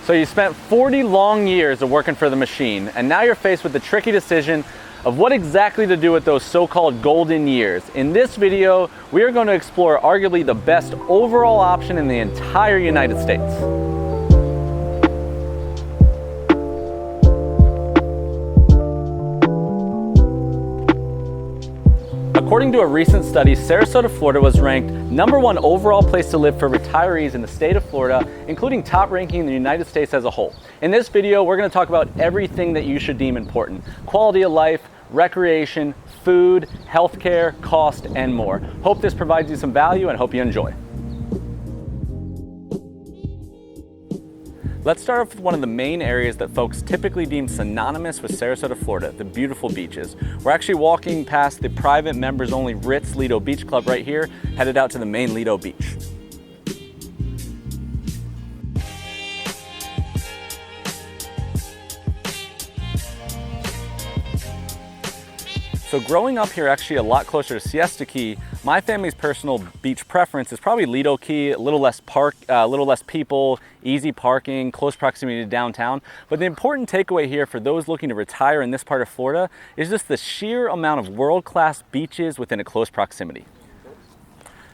So you spent 40 long years of working for the machine, and now you're faced with the tricky decision of what exactly to do with those so-called golden years. In this video, we are going to explore arguably the best overall option in the entire United States. According to a recent study, Sarasota, Florida was ranked #1 overall place to live for retirees in the state of Florida, including top ranking in the United States as a whole. In this video, we're going to talk about everything that you should deem important: quality of life, recreation, food, healthcare, cost, and more. Hope this provides you some value and hope you enjoy. Let's start off with one of the main areas that folks typically deem synonymous with Sarasota, Florida, the beautiful beaches. We're actually walking past the private members only Ritz Lido Beach Club right here, headed out to the main Lido Beach. So growing up here actually a lot closer to Siesta Key, my family's personal beach preference is probably Lido Key, a little less people, easy parking, close proximity to downtown. But the important takeaway here for those looking to retire in this part of Florida is just the sheer amount of world-class beaches within a close proximity.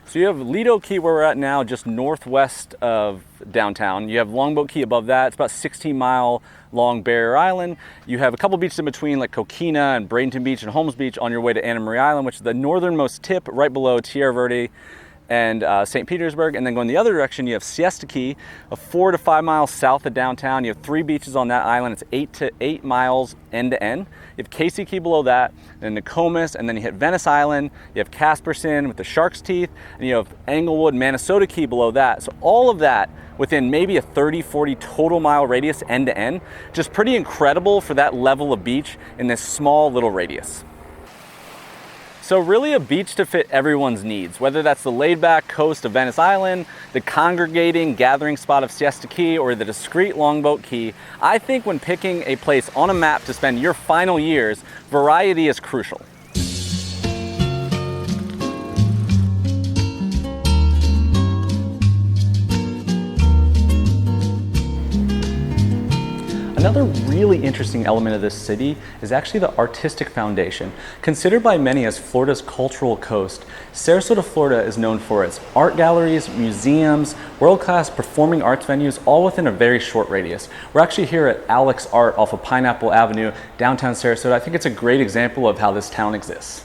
So you have Lido Key where we're at now, just northwest of downtown. You have Longboat Key above that. It's about 16-mile long barrier island. You have a couple beaches in between like Coquina and Bradenton Beach and Holmes Beach on your way to Anna Maria Island, which is the northernmost tip right below Tierra Verde and St. Petersburg. And then going the other direction, you have Siesta Key, 4 to 5 miles south of downtown. You have 3 beaches on that island. It's 8 to 8 miles end to end. You have Casey Key below that, then Nokomis, and then you hit Venice Island. You have Casperson with the Shark's Teeth, and you have Englewood, Manasota Key below that. So all of that within maybe a 30, 40 total mile radius end to end. Just pretty incredible for that level of beach in this small little radius. So really a beach to fit everyone's needs, whether that's the laid-back coast of Venice Island, the congregating gathering spot of Siesta Key, or the discreet Longboat Key. I think when picking a place on a map to spend your final years, variety is crucial. Another really interesting element of this city is actually the artistic foundation. Considered by many as Florida's cultural coast, Sarasota, Florida is known for its art galleries, museums, world-class performing arts venues, all within a very short radius. We're actually here at Alex Art off of Pineapple Avenue, downtown Sarasota. I think it's a great example of how this town exists.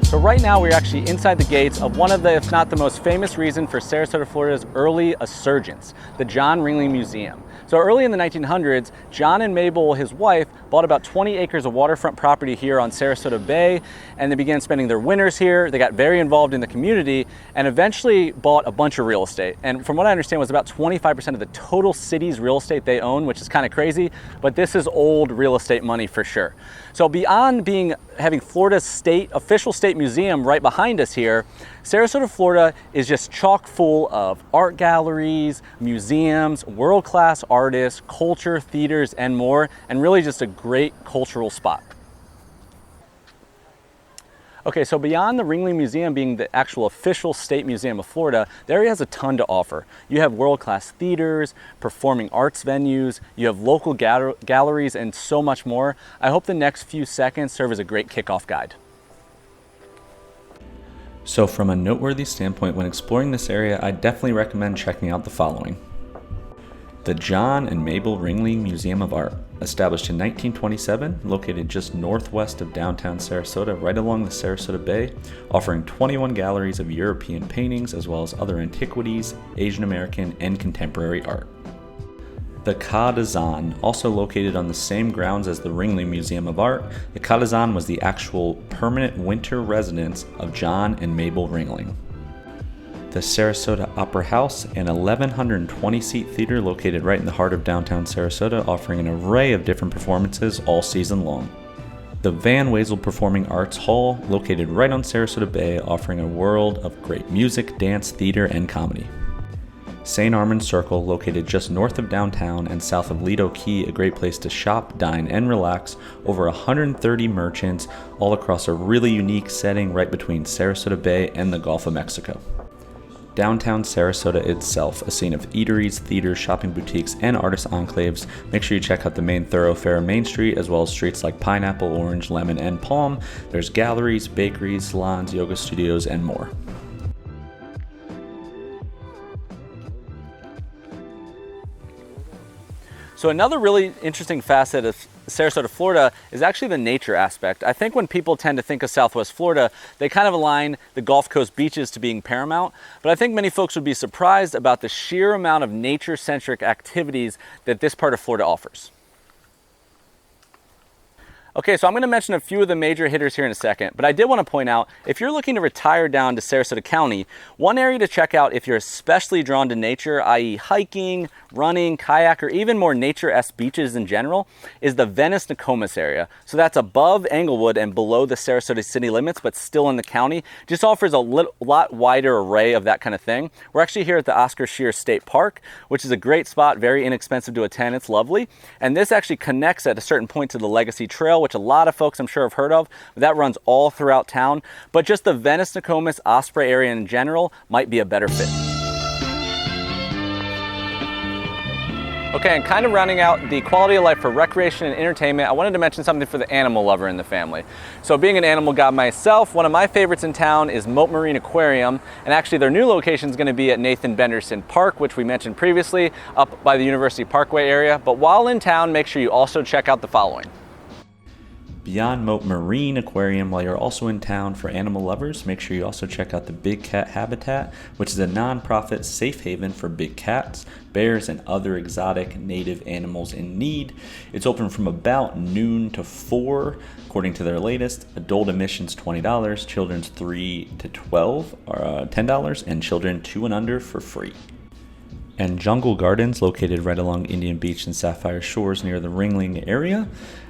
So right now we're actually inside the gates of one of the, if not the most famous reason for Sarasota, Florida's early emergence, the John Ringling Museum. So early in the 1900s, John and Mabel, his wife, bought about 20 acres of waterfront property here on Sarasota Bay, and they began spending their winters here. They got very involved in the community and eventually bought a bunch of real estate. And from what I understand was about 25% of the total city's real estate they own, which is kind of crazy, but this is old real estate money for sure. So beyond having Florida's official state museum right behind us here, Sarasota, Florida is just chock full of art galleries, museums, world-class artists, culture, theaters, and more, and really just a great cultural spot. Okay, so beyond the Ringling Museum being the actual official state museum of Florida, the area has a ton to offer. You have world-class theaters, performing arts venues, you have local galleries, and so much more. I hope the next few seconds serve as a great kickoff guide. So from a noteworthy standpoint, when exploring this area, I definitely recommend checking out the following. The John and Mabel Ringling Museum of Art, established in 1927, located just northwest of downtown Sarasota, right along the Sarasota Bay, offering 21 galleries of European paintings as well as other antiquities, Asian American, and contemporary art. The Ca d'Azan, also located on the same grounds as the Ringling Museum of Art, the Ca d'Azan was the actual permanent winter residence of John and Mabel Ringling. The Sarasota Opera House, an 1,120-seat theater located right in the heart of downtown Sarasota, offering an array of different performances all season long. The Van Wezel Performing Arts Hall, located right on Sarasota Bay, offering a world of great music, dance, theater, and comedy. St. Armand Circle, located just north of downtown and south of Lido Key, a great place to shop, dine, and relax. Over 130 merchants all across a really unique setting right between Sarasota Bay and the Gulf of Mexico. Downtown Sarasota itself, a scene of eateries, theaters, shopping boutiques, and artist enclaves. Make sure you check out the main thoroughfare, Main Street, as well as streets like Pineapple, Orange, Lemon, and Palm. There's galleries, bakeries, salons, yoga studios, and more. So another really interesting facet of Sarasota, Florida is actually the nature aspect. I think when people tend to think of Southwest Florida, they kind of align the Gulf Coast beaches to being paramount, but I think many folks would be surprised about the sheer amount of nature-centric activities that this part of Florida offers. Okay, so I'm going to mention a few of the major hitters here in a second, but I did want to point out, if you're looking to retire down to Sarasota County, one area to check out if you're especially drawn to nature, i.e. hiking, running, kayak, or even more nature-esque beaches in general, is the Venice-Nokomis area. So that's above Englewood and below the Sarasota city limits, but still in the county. Just offers a lot wider array of that kind of thing. We're actually here at the Oscar Scheer State Park, which is a great spot, very inexpensive to attend, it's lovely. And this actually connects at a certain point to the Legacy Trail, which a lot of folks I'm sure have heard of, but that runs all throughout town. But just the Venice-Nokomis Osprey area in general might be a better fit. Okay, and kind of rounding out the quality of life for recreation and entertainment, I wanted to mention something for the animal lover in the family. So being an animal guy myself, one of my favorites in town is Moat Marine Aquarium, and actually their new location is going to be at Nathan Benderson Park, which we mentioned previously, up by the University Parkway area. But while in town, make sure you also check out the following. Beyond Moat Marine Aquarium, while you're also in town for animal lovers, make sure you also check out the Big Cat Habitat, which is a nonprofit safe haven for big cats, bears, and other exotic native animals in need. It's open from about noon to 4, according to their latest. Adult admissions $20, children's 3 to 12 are $10, and children 2 and under for free. And Jungle Gardens, located right along Indian Beach and Sapphire Shores near the Ringling area.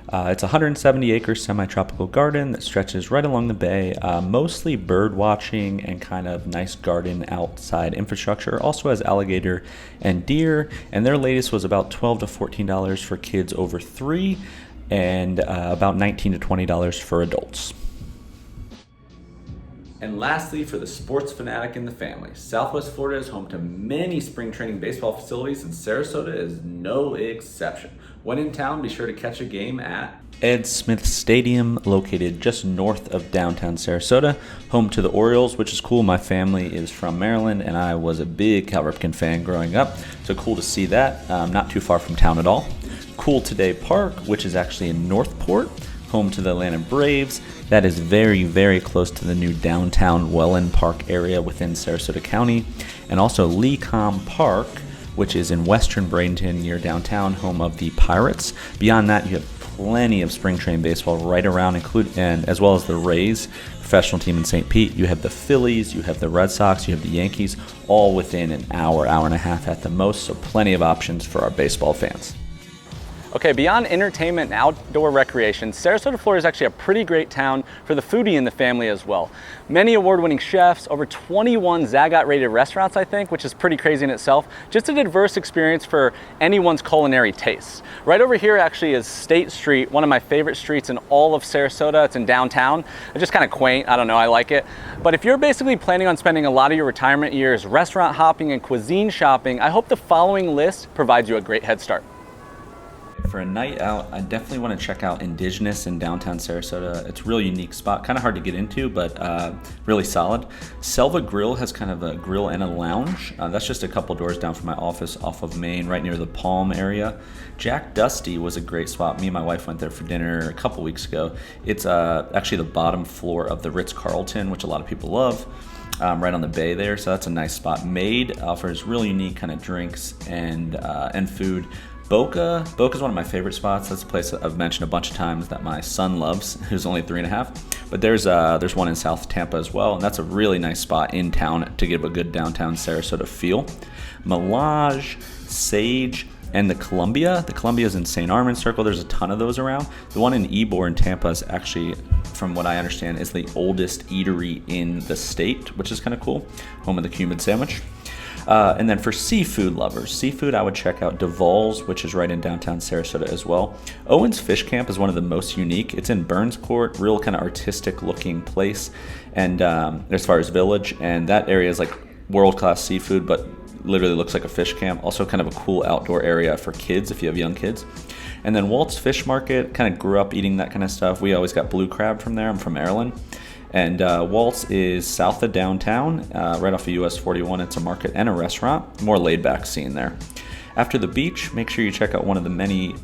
It's a 170-acre semi-tropical garden that stretches right along the bay, mostly bird watching and kind of nice garden outside infrastructure. Also has alligator and deer, and their latest was about $12 to $14 for kids over 3, and about $19 to $20 for adults. And lastly, for the sports fanatic in the family, Southwest Florida is home to many spring training baseball facilities, and Sarasota is no exception. When in town, be sure to catch a game at Ed Smith Stadium, located just north of downtown Sarasota, home to the Orioles, which is cool. My family is from Maryland, and I was a big Cal Ripken fan growing up, so cool to see that. Not too far from town at all. Cool Today Park, which is actually in Northport, home to the Atlanta Braves. That is very, very close to the new downtown Welland Park area within Sarasota County. And also Lecom Park, which is in western Bradenton near downtown, home of the Pirates. Beyond that, you have plenty of spring training baseball right around, and as well as the Rays, professional team in St. Pete. You have the Phillies, you have the Red Sox, you have the Yankees, all within an hour, hour and a half at the most, so plenty of options for our baseball fans. Okay, beyond entertainment and outdoor recreation, Sarasota, Florida is actually a pretty great town for the foodie in the family as well. Many award-winning chefs, over 21 Zagat-rated restaurants, I think, which is pretty crazy in itself. Just a diverse experience for anyone's culinary tastes. Right over here actually is State Street, one of my favorite streets in all of Sarasota. It's in downtown. It's just kind of quaint. I don't know, I like it. But if you're basically planning on spending a lot of your retirement years restaurant hopping and cuisine shopping, I hope the following list provides you a great head start. For a night out, I definitely want to check out Indigenous in downtown Sarasota. It's a really unique spot, kind of hard to get into, but really solid. Selva Grill has kind of a grill and a lounge. That's just a couple doors down from my office off of Main, right near the Palm area. Jack Dusty was a great spot. Me and my wife went there for dinner a couple weeks ago. It's actually the bottom floor of the Ritz-Carlton, which a lot of people love. Right on the bay there, so that's a nice spot. Made offers really unique kind of drinks and food. Boca's one of my favorite spots. That's a place that I've mentioned a bunch of times that my son loves, who's only 3.5. But there's one in South Tampa as well, and that's a really nice spot in town to give a good downtown Sarasota feel. Melage, Sage, and the Columbia. The Columbia is in St. Armand Circle. There's a ton of those around. The one in Ybor in Tampa is actually, from what I understand, is the oldest eatery in the state, which is kind of cool. Home of the Cuban sandwich. And then for seafood lovers, seafood, I would check out Duval's, which is right in downtown Sarasota as well. Owen's Fish Camp is one of the most unique. It's in Burns Court, real kind of artistic looking place, and as far as village, and that area is like world-class seafood, but literally looks like a fish camp. Also kind of a cool outdoor area for kids if you have young kids. And then Walt's Fish Market, kind of grew up eating that kind of stuff. We always got blue crab from there. I'm from Maryland. And Walt's is south of downtown, right off of US 41. It's a market and a restaurant, more laid back scene there. After the beach, make sure you check out one of the many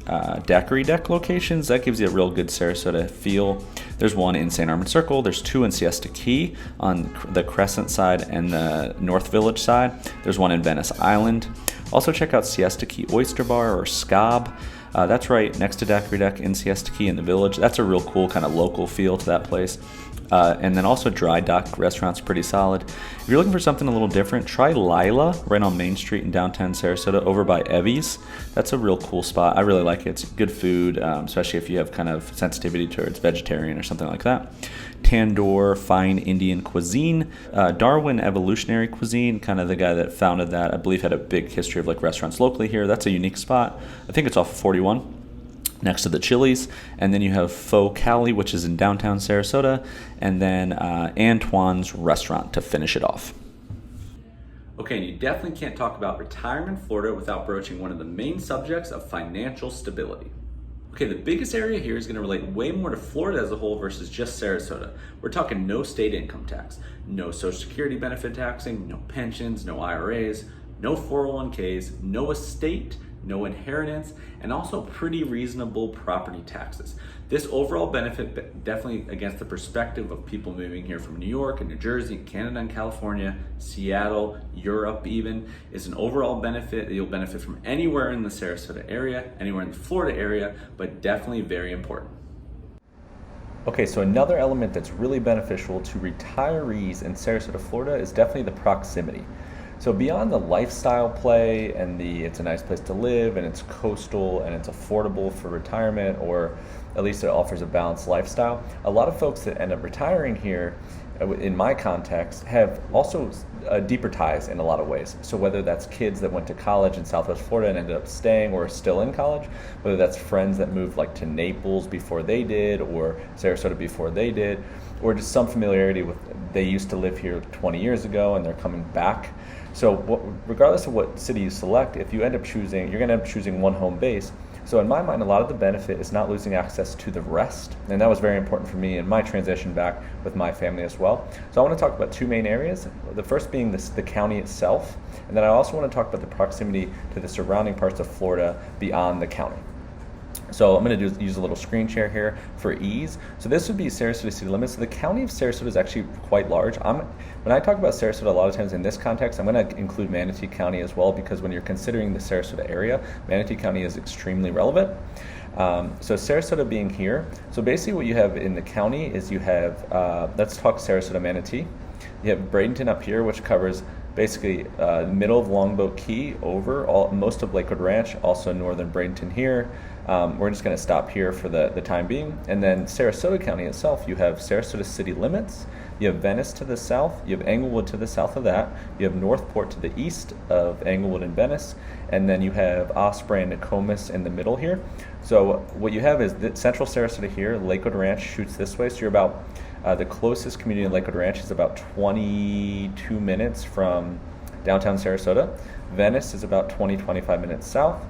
daiquiri deck locations. That gives you a real good Sarasota feel. There's one in St. Armand Circle. There's two in Siesta Key on the Crescent side and the North Village side. There's one in Venice Island. Also check out Siesta Key Oyster Bar or SCOB. That's right next to Daiquiri Deck in Siesta Key in the Village. That's a real cool kind of local feel to that place. And then also Dry Dock restaurant's pretty solid. If you're looking for something a little different, try Lila right on Main Street in downtown Sarasota over by Evie's. That's a real cool spot. I really like it. It's good food, especially if you have kind of sensitivity towards vegetarian or something like that. Tandoor Fine Indian Cuisine. Darwin Evolutionary Cuisine, kind of the guy that founded that, I believe had a big history of like restaurants locally here. That's a unique spot. I think it's off of 41. Next to the Chili's, and then you have Faux Cali, which is in downtown Sarasota, and then Antoine's Restaurant to finish it off. Okay, and you definitely can't talk about retirement in Florida without broaching one of the main subjects of financial stability. Okay, the biggest area here is going to relate way more to Florida as a whole versus just Sarasota. We're talking no state income tax, no Social Security benefit taxing, no pensions, no IRAs, no 401ks, no estate, no inheritance, and also pretty reasonable property taxes. This overall benefit, definitely against the perspective of people moving here from New York and New Jersey, Canada and California, Seattle, Europe even, is an overall benefit that you'll benefit from anywhere in the Sarasota area, anywhere in the Florida area, but definitely very important. Okay, so another element that's really beneficial to retirees in Sarasota, Florida is definitely the proximity. So beyond the lifestyle play and it's a nice place to live and it's coastal and it's affordable for retirement, or at least it offers a balanced lifestyle, a lot of folks that end up retiring here, in my context, have also deeper ties in a lot of ways. So whether that's kids that went to college in Southwest Florida and ended up staying or still in college, whether that's friends that moved like to Naples before they did or Sarasota before they did, or just some familiarity with they used to live here 20 years ago and they're coming back. So regardless of what city you select, if you end up choosing, you're going to end up choosing one home base. So in my mind, a lot of the benefit is not losing access to the rest. And that was very important for me in my transition back with my family as well. So I want to talk about two main areas. The first being the county itself. And then I also want to talk about the proximity to the surrounding parts of Florida beyond the county. So I'm going to use a little screen share here for ease. So this would be Sarasota city limits. So the county of Sarasota is actually quite large. When I talk about Sarasota, a lot of times in this context, I'm going to include Manatee County as well, because when you're considering the Sarasota area, Manatee County is extremely relevant. So Sarasota being here, so basically what you have in the county is you have, let's talk Sarasota Manatee. You have Bradenton up here, which covers basically middle of Longboat Key over most of Lakewood Ranch, also northern Bradenton here. We're just going to stop here for the time being. And then Sarasota County itself, you have Sarasota city limits, you have Venice to the south, you have Englewood to the south of that, you have Northport to the east of Englewood and Venice, and then you have Osprey and Nokomis in the middle here. So what you have is central Sarasota here, Lakewood Ranch shoots this way, so you're about, the closest community in Lakewood Ranch is about 22 minutes from downtown Sarasota. Venice is about 25 minutes south.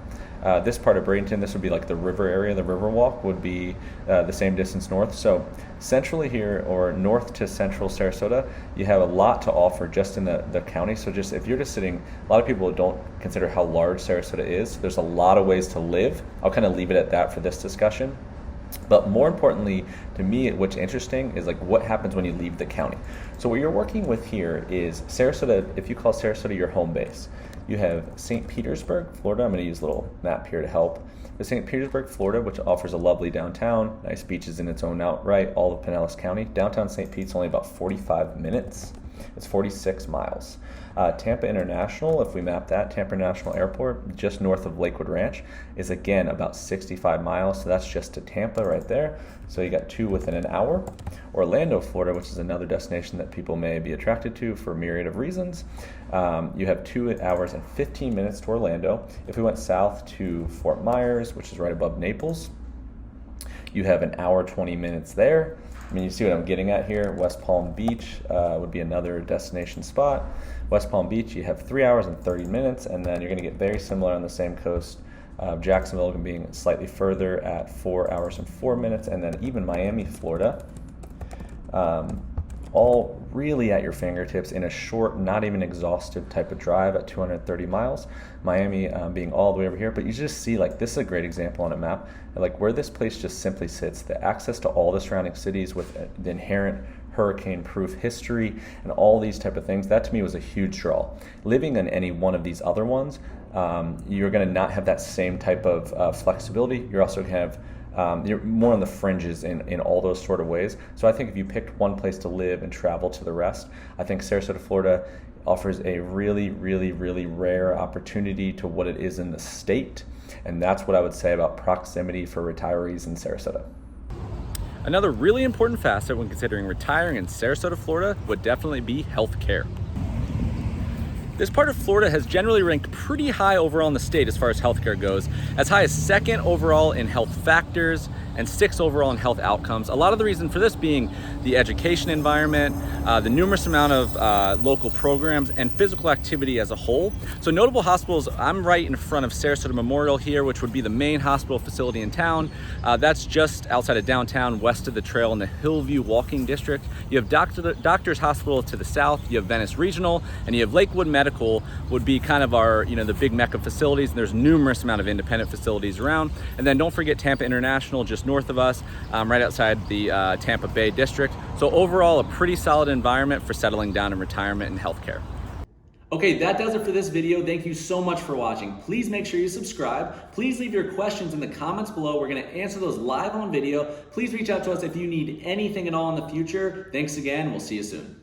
This part of Bradenton, this would be like the river area, the Riverwalk would be the same distance north. So centrally here, or north to central Sarasota, you have a lot to offer just in the county. So just if you're just sitting, a lot of people don't consider how large Sarasota is. There's a lot of ways to live. I'll kind of leave it at that for this discussion. But more importantly, to me, what's interesting is like what happens when you leave the county. So what you're working with here is Sarasota, if you call Sarasota your home base, you have St. Petersburg, Florida. I'm going to use a little map here to help. The St. Petersburg, Florida, which offers a lovely downtown, nice beaches in its own outright, all of Pinellas County. Downtown St. Pete's only about 45 minutes. It's 46 miles. Tampa International, if we map that, Tampa International Airport, just north of Lakewood Ranch, is again about 65 miles. So that's just to Tampa right there. So you got two within an hour. Orlando, Florida, which is another destination that people may be attracted to for a myriad of reasons. You have 2 hours and 15 minutes to Orlando. If we went south to Fort Myers, which is right above Naples, you have an hour 20 minutes there. I mean, you see what I'm getting at here. West Palm Beach would be another destination spot. West Palm Beach, you have 3 hours and 30 minutes, and then you're going to get very similar on the same coast. Jacksonville being slightly further at 4 hours and 4 minutes, and then even Miami, Florida, all really at your fingertips in a short, not even exhaustive type of drive at 230 miles. Miami being all the way over here, but you just see, like, this is a great example on a map, like where this place just simply sits, the access to all the surrounding cities with the inherent hurricane-proof history and all these type of things. That to me was a huge draw. Living in any one of these other ones, you're going to not have that same type of flexibility. You're also going to have you're more on the fringes in all those sort of ways. So I think if you picked one place to live and travel to the rest, I think Sarasota, Florida offers a really, really, really rare opportunity to what it is in the state. And that's what I would say about proximity for retirees in Sarasota. Another really important facet when considering retiring in Sarasota, Florida would definitely be healthcare. This part of Florida has generally ranked pretty high overall in the state as far as healthcare goes, as high as 2nd overall in health factors and 6th overall in health outcomes. A lot of the reason for this being the education environment, the numerous amount of local programs, and physical activity as a whole. So notable hospitals, I'm right in front of Sarasota Memorial here, which would be the main hospital facility in town. That's just outside of downtown, west of the trail in the Hillview Walking District. You have Doctors Hospital to the south, you have Venice Regional, and you have Lakewood Medical would be kind of our, the big mecca facilities, and there's numerous amount of independent facilities around. And then don't forget Tampa International just north of us, right outside the Tampa Bay district. So overall, a pretty solid environment for settling down in retirement and healthcare. Okay, that does it for this video. Thank you so much for watching. Please make sure you subscribe. Please leave your questions in the comments below. We're gonna answer those live on video. Please reach out to us if you need anything at all in the future. Thanks again, we'll see you soon.